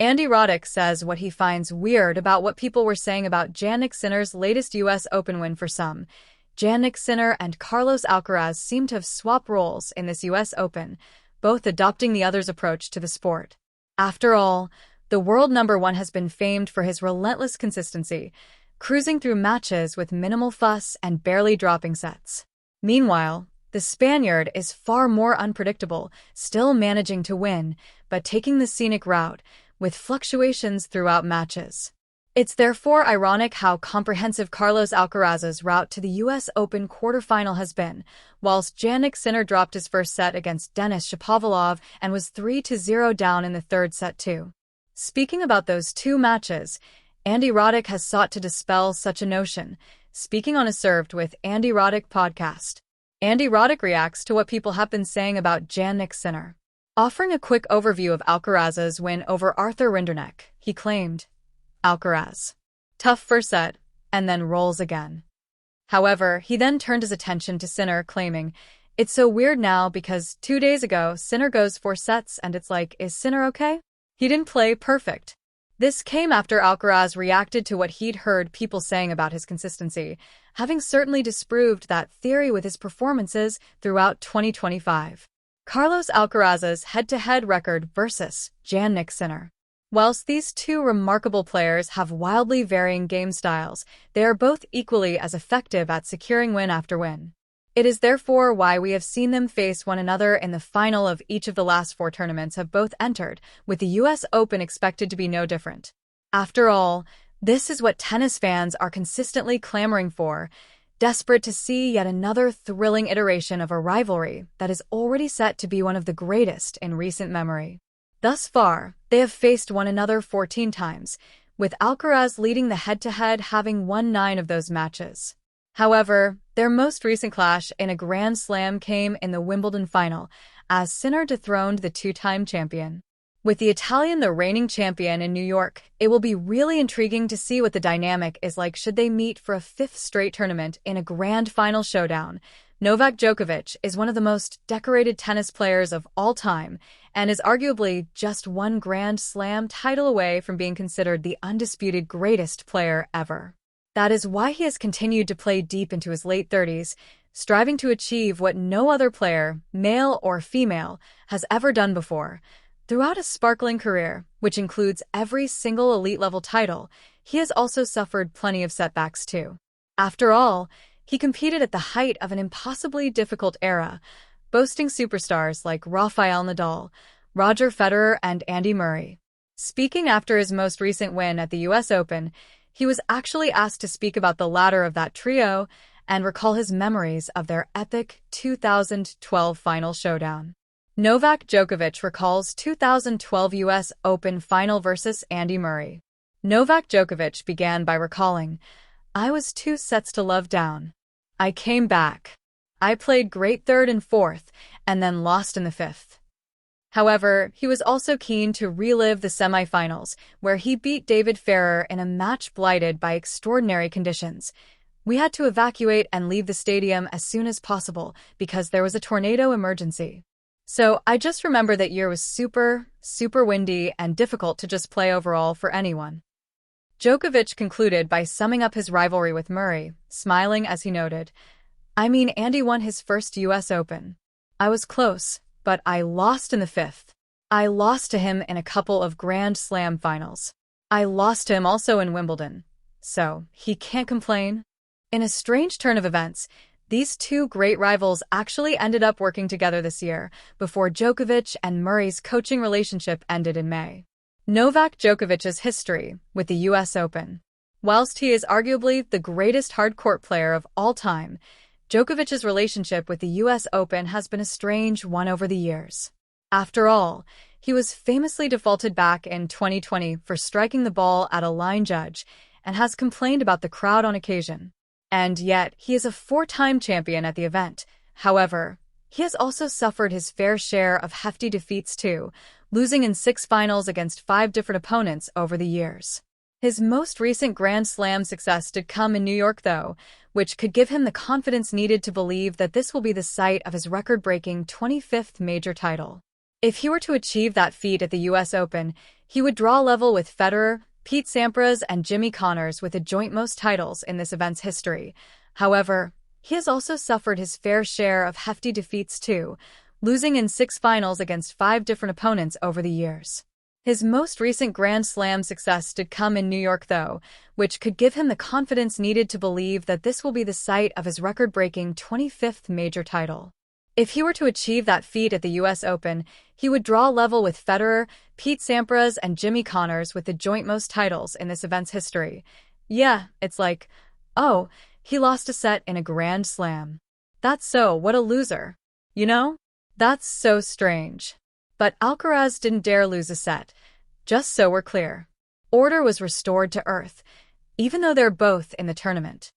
Andy Roddick says what he finds weird about what people were saying about Jannik Sinner's latest US Open win. For some, Jannik Sinner and Carlos Alcaraz seem to have swapped roles in this US Open, both adopting the other's approach to the sport. After all, the world number one has been famed for his relentless consistency, cruising through matches with minimal fuss and barely dropping sets. Meanwhile, the Spaniard is far more unpredictable, still managing to win, but taking the scenic route, with fluctuations throughout matches. It's therefore ironic how comprehensive Carlos Alcaraz's route to the US Open quarterfinal has been, whilst Jannik Sinner dropped his first set against Denis Shapovalov and was 3-0 down in the third set too. Speaking about those two matches, Andy Roddick has sought to dispel such a notion, speaking on a Served with Andy Roddick podcast. Andy Roddick reacts to what people have been saying about Jannik Sinner. Offering a quick overview of Alcaraz's win over Arthur Rinderknecht, he claimed, "Alcaraz. Tough first set, and then rolls again." However, he then turned his attention to Sinner, claiming, "It's so weird now because 2 days ago, Sinner goes 4 sets and it's like, is Sinner okay? He didn't play perfect." This came after Alcaraz reacted to what he'd heard people saying about his consistency, having certainly disproved that theory with his performances throughout 2025. Carlos Alcaraz's head-to-head record versus Jannik Sinner. Whilst these two remarkable players have wildly varying game styles, they are both equally as effective at securing win after win. It is therefore why we have seen them face one another in the final of each of the last 4 tournaments have both entered, with the US Open expected to be no different. After all, this is what tennis fans are consistently clamoring for, desperate to see yet another thrilling iteration of a rivalry that is already set to be one of the greatest in recent memory. Thus far, they have faced one another 14 times, with Alcaraz leading the head-to-head, having won 9 of those matches. However, their most recent clash in a Grand Slam came in the Wimbledon final, as Sinner dethroned the 2-time champion. With the Italian the reigning champion in New York, it will be really intriguing to see what the dynamic is like should they meet for a 5th straight tournament in a grand final showdown. Novak Djokovic is one of the most decorated tennis players of all time and is arguably just one Grand Slam title away from being considered the undisputed greatest player ever. That is why he has continued to play deep into his late 30s, striving to achieve what no other player, male or female, has ever done before. Throughout a sparkling career, which includes every single elite-level title, he has also suffered plenty of setbacks too. After all, he competed at the height of an impossibly difficult era, boasting superstars like Rafael Nadal, Roger Federer, and Andy Murray. Speaking after his most recent win at the US Open, he was actually asked to speak about the latter of that trio and recall his memories of their epic 2012 final showdown. Novak Djokovic recalls 2012 US Open final versus Andy Murray. Novak Djokovic began by recalling, "I was 2 sets to love down. I came back. I played great 3rd and 4th, and then lost in the 5th. However, he was also keen to relive the semifinals, where he beat David Ferrer in a match blighted by extraordinary conditions. We had to evacuate and leave the stadium as soon as possible because there was a tornado emergency. So I just remember that year was super windy and difficult to just play overall for anyone." Djokovic concluded by summing up his rivalry with Murray, smiling as he noted, "I mean, Andy won his first US Open. I was close, but I lost in the 5th. I lost to him in a couple of Grand Slam finals. I lost to him also in Wimbledon. So, he can't complain." In a strange turn of events, these two great rivals actually ended up working together this year, before Djokovic and Murray's coaching relationship ended in May. Novak Djokovic's history with the US Open. Whilst he is arguably the greatest hard-court player of all time, Djokovic's relationship with the US Open has been a strange one over the years. After all, he was famously defaulted back in 2020 for striking the ball at a line judge and has complained about the crowd on occasion. And yet, he is a 4-time champion at the event. However, he has also suffered his fair share of hefty defeats too, losing in 6 finals against 5 different opponents over the years. His most recent Grand Slam success did come in New York though, which could give him the confidence needed to believe that this will be the site of his record-breaking 25th major title. If he were to achieve that feat at the US Open, he would draw level with Federer, Pete Sampras, and Jimmy Connors with the joint most titles in this event's history. However, he has also suffered his fair share of hefty defeats too, losing in 6 finals against 5 different opponents over the years. His most recent Grand Slam success did come in New York though, which could give him the confidence needed to believe that this will be the site of his record-breaking 25th major title. If he were to achieve that feat at the US Open, he would draw level with Federer, Pete Sampras, and Jimmy Connors with the joint most titles in this event's history. Yeah, it's like, oh, he lost a set in a Grand Slam. That's so, what a loser. You know? That's so strange. But Alcaraz didn't dare lose a set. Just so we're clear. Order was restored to earth, even though they're both in the tournament.